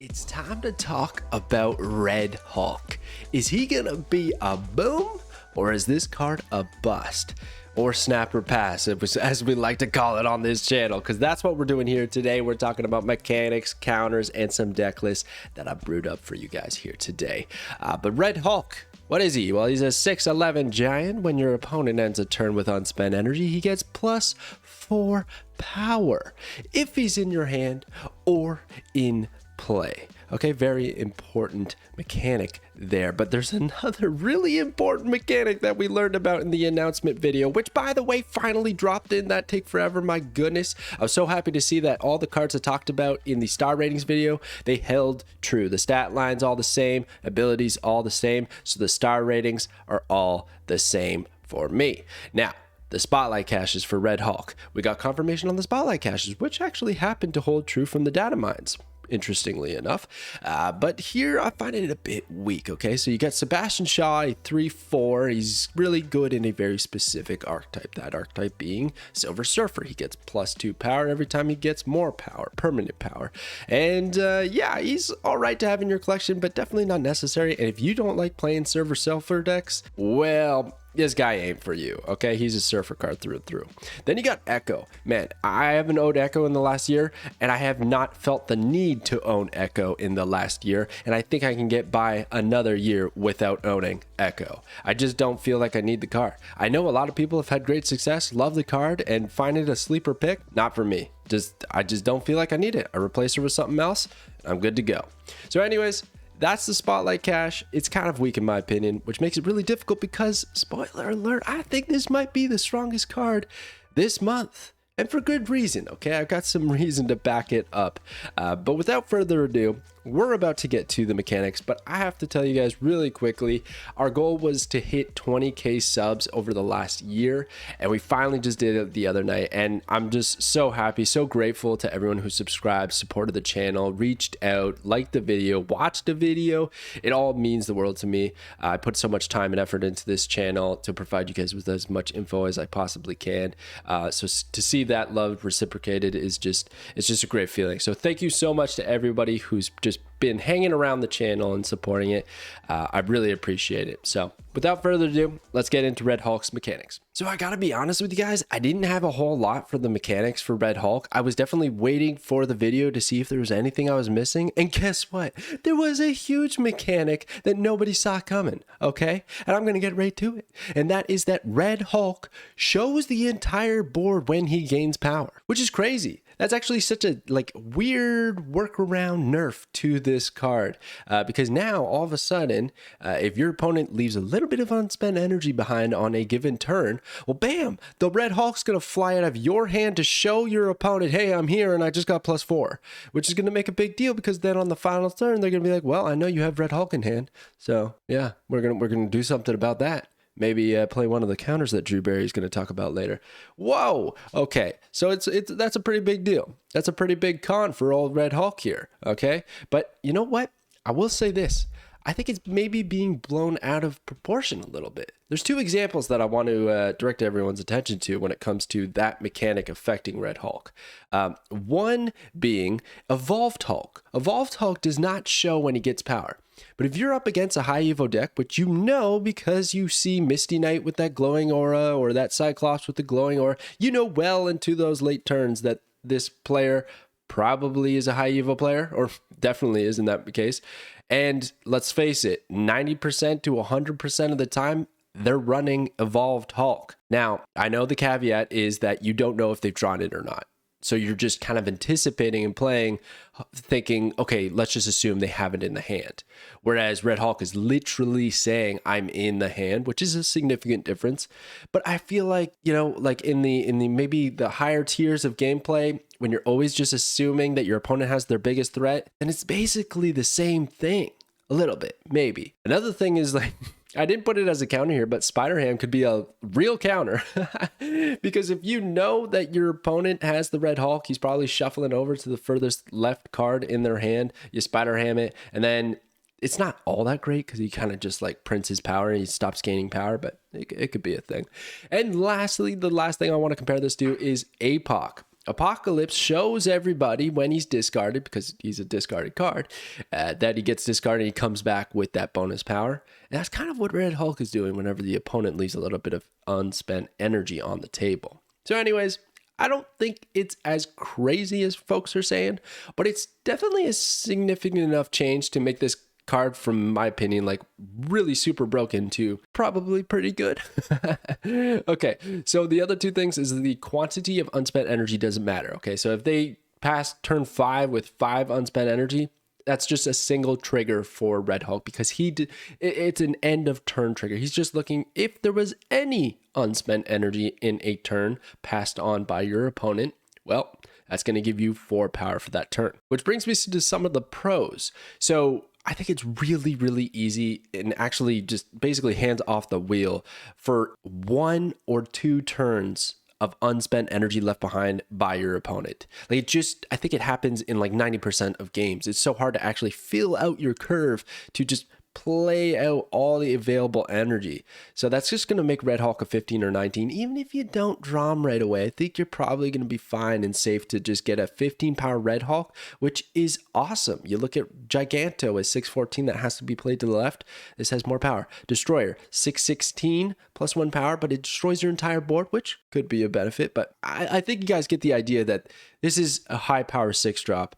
It's time to talk about Red Hulk. Is he gonna be a boom, or is this card a bust? Or snap or pass, as we like to call it on this channel, because that's what we're doing here today. We're talking about mechanics, counters, and some deck lists that I brewed up for you guys here today. But Red Hulk, what is he? Well, he's a 6'11 giant. When your opponent ends a turn with unspent energy, he gets +4 power if he's in your hand or in play. Okay, very important mechanic there. But there's another really important mechanic that we learned about in the announcement video, which, by the way, finally dropped in. That take forever, my goodness. I was so happy to see that all the cards I talked about in the star ratings video, they held true. The stat lines all the same, abilities all the same, so the star ratings are all the same for me. Now, the spotlight caches for Red Hulk. We got confirmation on the spotlight caches, which actually happened to hold true from the data mines, interestingly enough. But here I find it a bit weak. Okay, so you got Sebastian Shaw, a 3/4. He's really good in a very specific archetype, that archetype being Silver Surfer. He gets +2 power every time he gets more power, permanent power. And yeah, he's all right to have in your collection, but definitely not necessary. And if you don't like playing Silver Surfer decks, well, this guy ain't for you. Okay, he's a surfer card through and through. Then you got Echo. Man, I haven't owned Echo in the last year, and I have not felt the need to own Echo in the last year, and I think I can get by another year without owning Echo. I just don't feel like I need the card. I know a lot of people have had great success, love the card, and find it a sleeper pick. Not for me. I just don't feel like I need it. I replace her with something else, and I'm good to go. So anyways, that's the spotlight cache. It's kind of weak in my opinion, which makes it really difficult because, spoiler alert, I think this might be the strongest card this month. And for good reason, okay? I've got some reason to back it up. But without further ado, we're about to get to the mechanics, but I have to tell you guys really quickly, our goal was to hit 20K subs over the last year, and we finally just did it the other night, and I'm just so happy, so grateful to everyone who subscribed, supported the channel, reached out, liked the video, watched the video. It all means the world to me. I put so much time and effort into this channel to provide you guys with as much info as I possibly can. So to see that love reciprocated is it's just a great feeling. So thank you so much to everybody who's just been hanging around the channel and supporting it. I really appreciate it. So without further ado, let's get into Red Hulk's mechanics. So I gotta be honest with you guys, I didn't have a whole lot for the mechanics for Red Hulk. I was definitely waiting for the video to see if there was anything I was missing. And guess what? There was a huge mechanic that nobody saw coming, okay? And I'm gonna get right to it. And that is that Red Hulk shows the entire board when he gains power, which is crazy. That's actually such a weird workaround nerf to this card, because now all of a sudden, if your opponent leaves a little bit of unspent energy behind on a given turn, well, bam, the Red Hulk's gonna fly out of your hand to show your opponent, hey, I'm here and I just got +4, which is gonna make a big deal because then on the final turn they're gonna be like, well, I know you have Red Hulk in hand, so yeah, we're gonna do something about that. Maybe play one of the counters that Drewberry is going to talk about later. Whoa! Okay, so that's a pretty big deal. That's a pretty big con for old Red Hulk here, okay? But you know what? I will say this. I think it's maybe being blown out of proportion a little bit. There's two examples that I want to direct everyone's attention to when it comes to that mechanic affecting Red Hulk. One being Evolved Hulk. Evolved Hulk does not show when he gets power. But if you're up against a high Evo deck, which you know because you see Misty Knight with that glowing aura or that Cyclops with the glowing aura, you know well into those late turns that this player probably is a high Evo player, or definitely is in that case. And let's face it, 90% to 100% of the time, they're running Evolved Hulk. Now, I know the caveat is that you don't know if they've drawn it or not. So you're just kind of anticipating and playing, thinking, okay, let's just assume they have it in the hand. Whereas Red Hulk is literally saying, I'm in the hand, which is a significant difference. But I feel like, you know, like in the maybe the higher tiers of gameplay, when you're always just assuming that your opponent has their biggest threat, then it's basically the same thing. A little bit, maybe. Another thing is like, I didn't put it as a counter here, but Spider-Ham could be a real counter. Because if you know that your opponent has the Red Hulk, he's probably shuffling over to the furthest left card in their hand. You Spider-Ham it, and then it's not all that great because he kind of just like prints his power and he stops gaining power, but it could be a thing. And lastly, the last thing I want to compare this to is APOC. Apocalypse shows everybody when he's discarded, because he's a discarded card, that he gets discarded and he comes back with that bonus power. And that's kind of what Red Hulk is doing whenever the opponent leaves a little bit of unspent energy on the table. So anyways, I don't think it's as crazy as folks are saying, but it's definitely a significant enough change to make this card, from my opinion, like really super broken to probably pretty good. Okay, so the other two things is the quantity of unspent energy doesn't matter. Okay, so if they pass turn 5 with 5 unspent energy, that's just a single trigger for Red Hulk, because it's an end of turn trigger. He's just looking if there was any unspent energy in a turn passed on by your opponent. Well, that's going to give you 4 power for that turn, which brings me to some of the pros. So I think it's really, really easy and actually just basically hands off the wheel for 1 or 2 turns of unspent energy left behind by your opponent. Like, I think it happens in like 90% of games. It's so hard to actually fill out your curve to just play out all the available energy. So that's just going to make Red Hulk a 15 or 19. Even if you don't draw him right away, I think you're probably going to be fine and safe to just get a 15 power Red Hulk, which is awesome. You look at Giganto as 614 that has to be played to the left. This has more power. Destroyer, 616 plus 1 power, but it destroys your entire board, which could be a benefit. But I think you guys get the idea that this is a high power 6-drop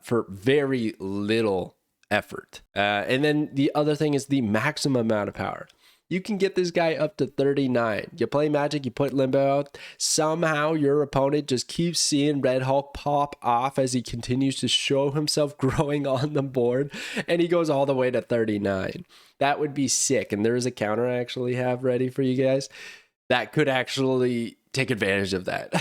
for very little effort. And then the other thing is the maximum amount of power. You can get this guy up to 39. You play Magic, you put Limbo out. Somehow your opponent just keeps seeing Red Hulk pop off as he continues to show himself growing on the board, and he goes all the way to 39. That would be sick. And there is a counter I actually have ready for you guys that could actually take advantage of that.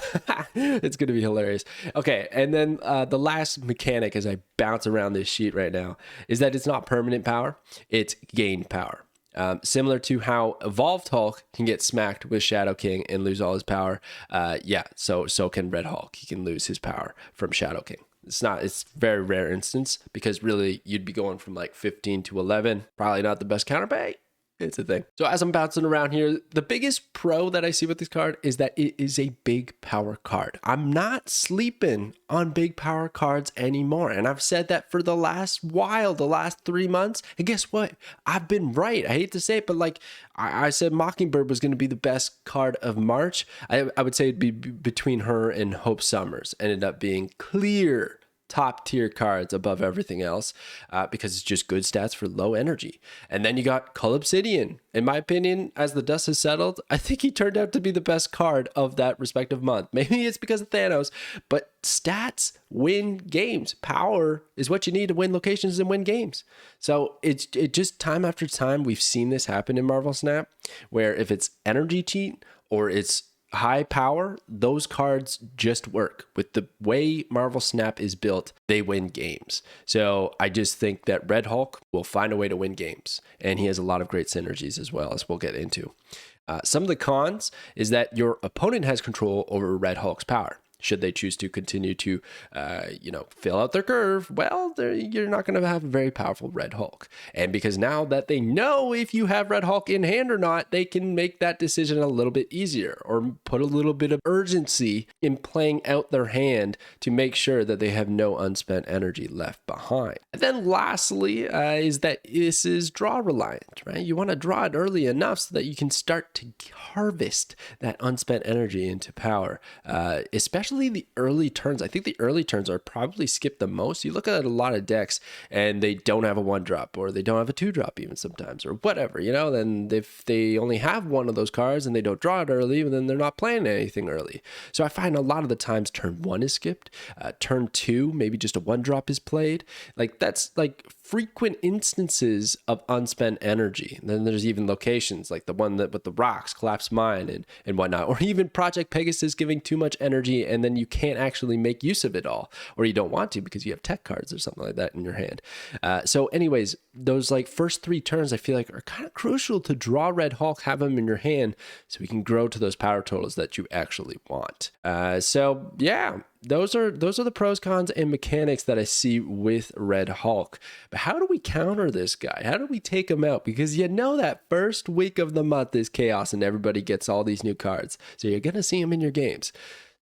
It's going to be hilarious. Okay, and then the last mechanic as I bounce around this sheet right now is that it's not permanent power, it's gained power. Similar to how Evolved Hulk can get smacked with Shadow King and lose all his power. So can Red Hulk. He can lose his power from Shadow King. It's very rare instance, because really you'd be going from like 15 to 11. Probably not the best counterpay. It's a thing. So as I'm bouncing around here, the biggest pro that I see with this card is that it is a big power card. I'm not sleeping on big power cards anymore. And I've said that for the last while, the last 3 months. And guess what? I've been right. I hate to say it, but like I said, Mockingbird was going to be the best card of March. I would say it'd be between her and Hope Summers. Ended up being clear top tier cards above everything else, because it's just good stats for low energy. And then you got Cull Obsidian. In my opinion, as the dust has settled, I think he turned out to be the best card of that respective month. Maybe it's because of Thanos, but stats win games. Power is what you need to win locations and win games. So it just time after time we've seen this happen in Marvel Snap, where if it's energy cheat or it's high power, those cards just work. With the way Marvel Snap is built, they win games. So I just think that Red Hulk will find a way to win games, and he has a lot of great synergies as well, as we'll get into. Some of the cons is that your opponent has control over Red Hulk's power. Should they choose to continue to, fill out their curve, well, you're not going to have a very powerful Red Hulk. And because now that they know if you have Red Hulk in hand or not, they can make that decision a little bit easier, or put a little bit of urgency in playing out their hand to make sure that they have no unspent energy left behind. And then lastly is that this is draw reliant, right? You want to draw it early enough so that you can start to harvest that unspent energy into power, especially the early turns. I think the early turns are probably skipped the most. You look at a lot of decks and they don't have a 1-drop, or they don't have a 2-drop even sometimes, or whatever, then if they only have one of those cards and they don't draw it early, then they're not playing anything early. So I find a lot of the times turn 1 is skipped, turn 2 maybe just a 1-drop is played. Like, that's like frequent instances of unspent energy. And then there's even locations like the one that with the rocks, Collapse Mine and whatnot, or even Project Pegasus giving too much energy and then you can't actually make use of it all, or you don't want to because you have tech cards or something like that in your hand. So anyways, those like first 3 turns I feel like are kind of crucial to draw Red Hulk, have them in your hand so we can grow to those power totals that you actually want. So yeah, those are the pros, cons, and mechanics that I see with Red Hulk. But how do we counter this guy? How do we take him out? Because that first week of the month is chaos and everybody gets all these new cards. So you're going to see him in your games.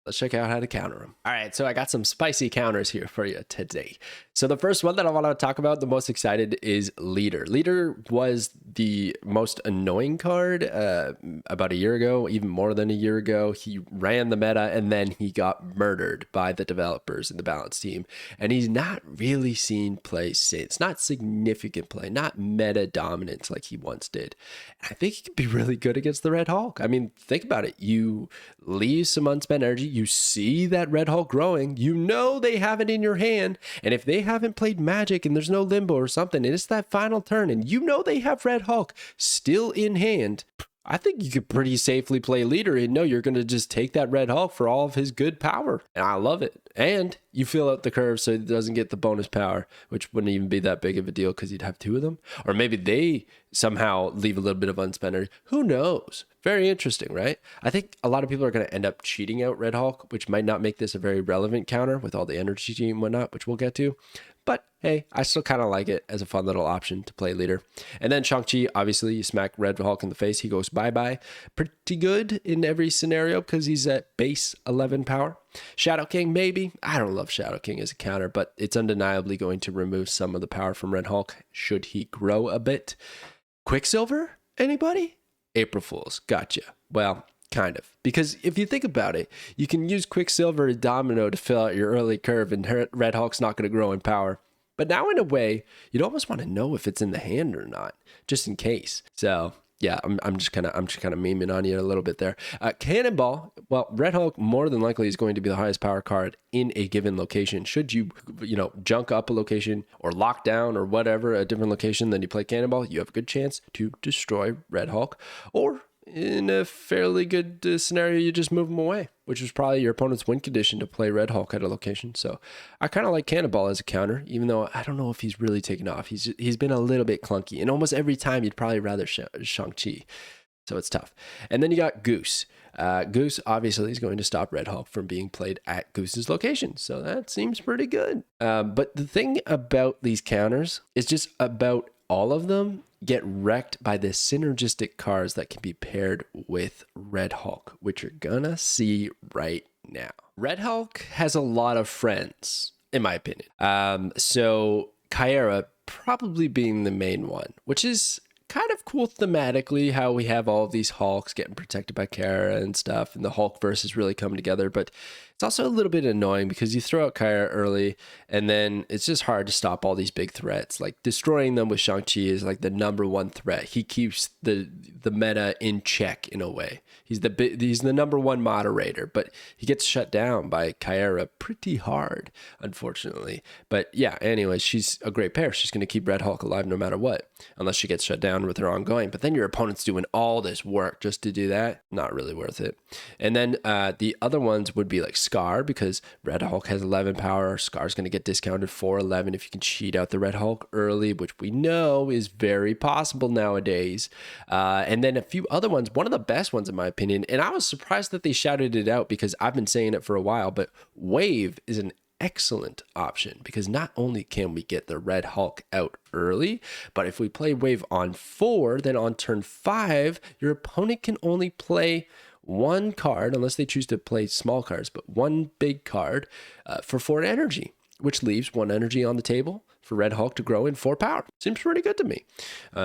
Let's check out how to counter them. All right, so I got some spicy counters here for you today. So the first one that I want to talk about, the most excited, is Leader. Leader was the most annoying card about a year ago, even more than a year ago. He ran the meta and then he got murdered by the developers in the balance team. And he's not really seen play since. Not significant play, not meta dominance like he once did. I think he could be really good against the Red Hulk. I mean, think about it. You leave some unspent energy. You see that Red Hulk growing. You know they have it in your hand. And if they haven't played Magic and there's no Limbo or something, and it's that final turn, and you know they have Red Hulk still in hand, I think you could pretty safely play Leader and know you're going to just take that Red Hulk for all of his good power. And I love it. And you fill out the curve so it doesn't get the bonus power, which wouldn't even be that big of a deal because you'd have two of them. Or maybe they somehow leave a little bit of unspent energy. Who knows? Very interesting, right? I think a lot of people are going to end up cheating out Red Hulk, which might not make this a very relevant counter with all the energy and whatnot, which we'll get to. But hey, I still kind of like it as a fun little option to play Leader. And then Shang-Chi, obviously, you smack Red Hulk in the face, he goes bye-bye. Pretty good in every scenario because he's at base 11 power. Shadow King, maybe. I don't love Shadow King as a counter, but it's undeniably going to remove some of the power from Red Hulk should he grow a bit. Quicksilver, anybody? April Fools, gotcha. Well, kind of. Because if you think about it, you can use Quicksilver and Domino to fill out your early curve, and Red Hulk's not going to grow in power. But now, in a way, you'd almost want to know if it's in the hand or not, just in case. So yeah, I'm just kind of memeing on you a little bit there. Cannonball. Well, Red Hulk more than likely is going to be the highest power card in a given location. Should you junk up a location or lock down or whatever a different location, then you play Cannonball, you have a good chance to destroy Red Hulk. Or in a fairly good scenario, you just move him away, which is probably your opponent's win condition to play Red Hulk at a location. So I kind of like Cannonball as a counter, even though I don't know if he's really taken off. He's been a little bit clunky, and almost every time you'd probably rather Shang-Chi. So it's tough. And then you got Goose. Goose obviously is going to stop Red Hulk from being played at Goose's location. So that seems pretty good. But the thing about these counters is just about all of them get wrecked by the synergistic cards that can be paired with Red Hulk, which you're gonna see right now. Red Hulk has a lot of friends, in my opinion. So Kyra probably being the main one, which is kind of cool thematically, how we have all of these Hulks getting protected by Kyra and stuff, and the Hulk verse is really coming together. But it's also a little bit annoying because you throw out Kyra early, and then it's just hard to stop all these big threats. Like destroying them with Shang-Chi is like the number one threat. He keeps the meta in check in a way. He's the number one moderator, but he gets shut down by Kyra pretty hard, unfortunately. But yeah, anyways, she's a great pair. She's going to keep Red Hulk alive no matter what, unless she gets shut down with her ongoing. But then your opponent's doing all this work just to do that. Not really worth it. And then the other ones would be like Scar, because Red Hulk has 11 power. Scar's going to get discounted for 11 if you can cheat out the Red Hulk early, which we know is very possible nowadays. And then a few other ones, one of the best ones in my opinion, and I was surprised that they shouted it out because I've been saying it for a while, but Wave is an excellent option because not only can we get the Red Hulk out early, but if we play Wave on 4, then on turn 5, your opponent can only play one card, unless they choose to play small cards, but one big card for 4 energy, which leaves 1 energy on the table for Red Hulk to grow in 4 power. Seems pretty good to me.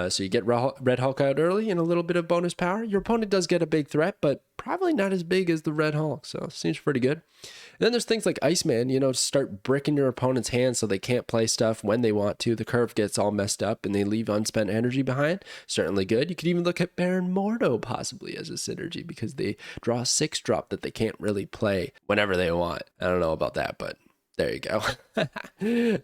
So you get Red Hulk out early and a little bit of bonus power. Your opponent does get a big threat, but probably not as big as the Red Hulk. So seems pretty good. And then there's things like Iceman, start bricking your opponent's hands so they can't play stuff when they want to. The curve gets all messed up and they leave unspent energy behind. Certainly good. You could even look at Baron Mordo possibly as a synergy because they draw a 6-drop that they can't really play whenever they want. I don't know about that, but there you go.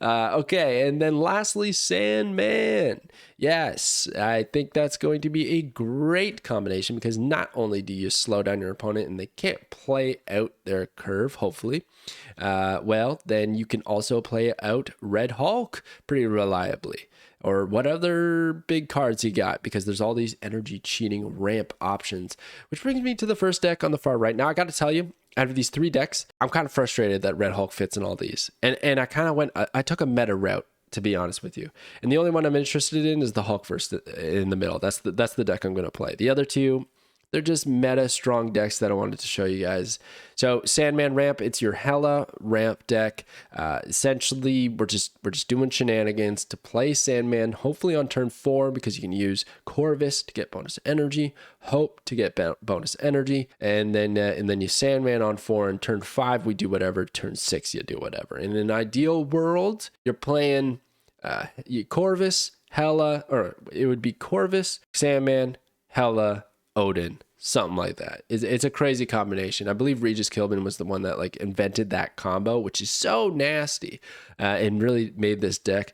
Okay, and then lastly, Sandman. Yes, I think that's going to be a great combination because not only do you slow down your opponent and they can't play out their curve, hopefully, well, then you can also play out Red Hulk pretty reliably. Or what other big cards you got, because there's all these energy cheating ramp options, which brings me to the first deck on the far right. Now, I got to tell you, out of these 3 decks, I'm kind of frustrated that Red Hulk fits in all these. And I kind of I took a meta route, to be honest with you. And the only one I'm interested in is the Hulk verse in the middle. That's the deck I'm going to play. The other 2, They're just meta strong decks that I wanted to show you guys. So Sandman Ramp, it's your Hella ramp deck. Essentially, we're just doing shenanigans to play Sandman, hopefully on turn 4, because you can use Corvus to get bonus energy, Hope to get bonus energy, and then you Sandman on 4, and turn 5 we do whatever, turn 6 you do whatever. In an ideal world, you're playing Corvus, Hella, or it would be Corvus, Sandman, Hella, Odin, something like that. It's a crazy combination. I believe Regis Kilbin was the one that like invented that combo, which is so nasty, and really made this deck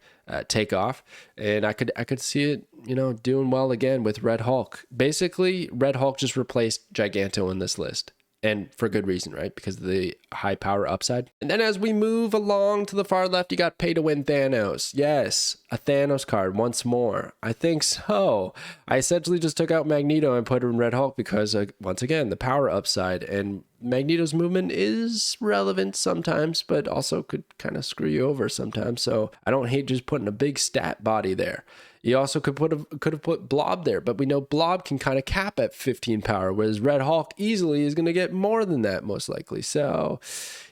take off. And I could see it, you know, doing well again with Red Hulk. Basically, Red Hulk just replaced Giganto in this list. And for good reason, right? Because of the high power upside. And then as we move along to the far left, you got Pay to Win Thanos. Yes, a Thanos card once more. I think so. I essentially just took out Magneto and put her in Red Hulk because, once again, the power upside. And Magneto's movement is relevant sometimes, but also could kind of screw you over sometimes. So I don't hate just putting a big stat body there. You also could have put Blob there, but we know Blob can kind of cap at 15 power, whereas Red Hulk easily is going to get more than that most likely. So,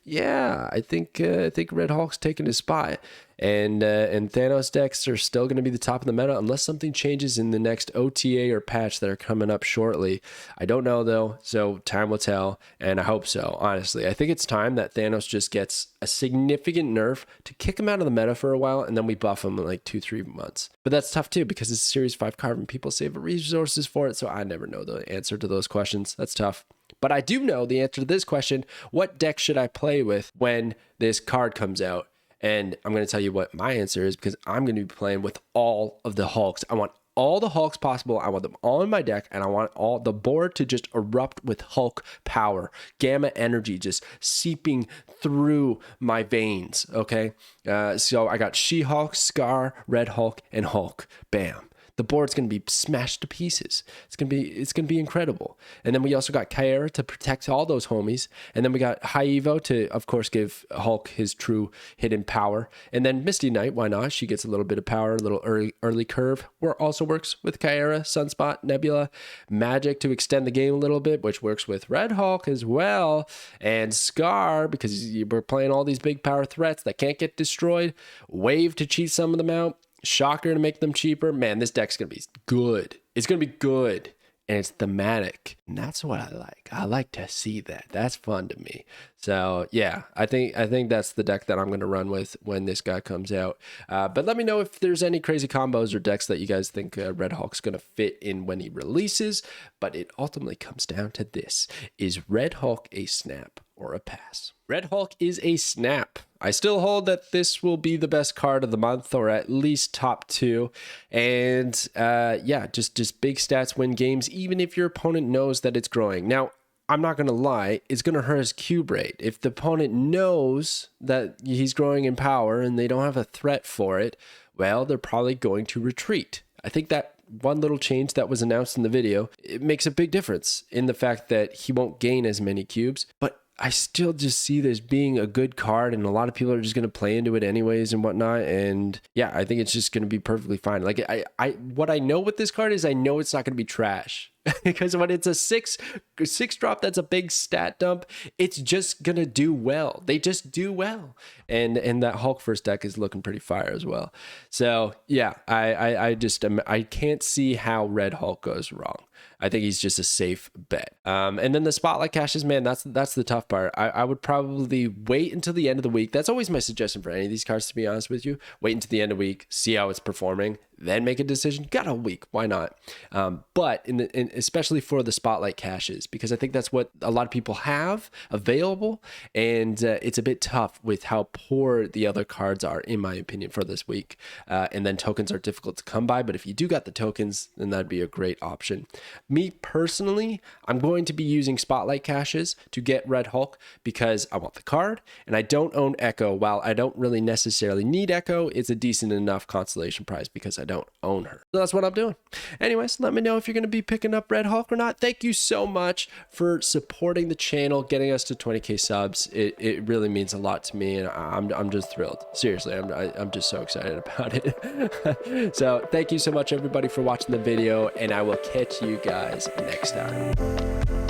yeah, I think Red Hulk's taking his spot, and Thanos decks are still going to be the top of the meta unless something changes in the next OTA or patch that are coming up shortly. I don't know though, so time will tell, and I hope so. Honestly, I think it's time that Thanos just gets a significant nerf to kick him out of the meta for a while, and then we buff him in like 2-3 months. But that's tough too because it's a Series 5 card and people save resources for it, so I never know the answer to those questions. That's tough. But I do know the answer to this question: what deck should I play with when this card comes out? And I'm going to tell you what my answer is, because I'm going to be playing with all of the Hulks. I want all the Hulks possible. I want them all in my deck, and I want all the board to just erupt with Hulk power, gamma energy just seeping through my veins. Okay, so I got She-Hulk, Scar, Red Hulk, and Hulk. Bam. The board's going to be smashed to pieces. It's going to be incredible. And then we also got Kyra to protect all those homies. And then we got High Evo to, of course, give Hulk his true hidden power. And then Misty Knight, why not? She gets a little bit of power, a little early curve. Also works with Kyra, Sunspot, Nebula. Magic to extend the game a little bit, which works with Red Hulk as well. And Scar, because we're playing all these big power threats that can't get destroyed. Wave to cheat some of them out. Shocker to make them cheaper. Man, this deck's going to be good. It's going to be good. And it's thematic. And that's what I like. I like to see that. That's fun to me. So, yeah, I think that's the deck that I'm going to run with when this guy comes out. But let me know if there's any crazy combos or decks that you guys think Red Hulk's going to fit in when he releases. But it ultimately comes down to this. Is Red Hulk a snap or a pass? Red Hulk is a snap. I still hold that this will be the best card of the month, or at least top 2. And yeah, just big stats win games, even if your opponent knows that it's growing. Now, I'm not going to lie, it's going to hurt his cube rate. If the opponent knows that he's growing in power and they don't have a threat for it, well, they're probably going to retreat. I think that one little change that was announced in the video, it makes a big difference in the fact that he won't gain as many cubes, but I still just see this being a good card, and a lot of people are just going to play into it anyways and whatnot. And yeah, I think it's just going to be perfectly fine. Like what I know with this card is I know it's not going to be trash. Because when it's a six drop, that's a big stat dump. It's just gonna do well. They just do well, and that Hulk first deck is looking pretty fire as well. So yeah, I can't see how Red Hulk goes wrong. I think he's just a safe bet. And then the spotlight caches, man, that's the tough part. I would probably wait until the end of the week. That's always my suggestion for any of these cards, to be honest with you. Wait until the end of the week, see how it's performing, then make a decision. Got a week, why not? But especially for the spotlight caches, because I think that's what a lot of people have available, and it's a bit tough with how poor the other cards are, in my opinion, for this week. And then tokens are difficult to come by, but if you do got the tokens, then that'd be a great option. Me personally, I'm going to be using spotlight caches to get Red Hulk because I want the card, and I don't own Echo. While I don't really necessarily need Echo, it's a decent enough consolation prize because I don't own her. So that's what I'm doing. Anyways, let me know if you're going to be picking up Red Hulk or not. Thank you so much for supporting the channel, getting us to 20k subs. It really means a lot to me, and I'm just thrilled. Seriously, I'm just so excited about it. So thank you so much, everybody, for watching the video, and I will catch you guys next time.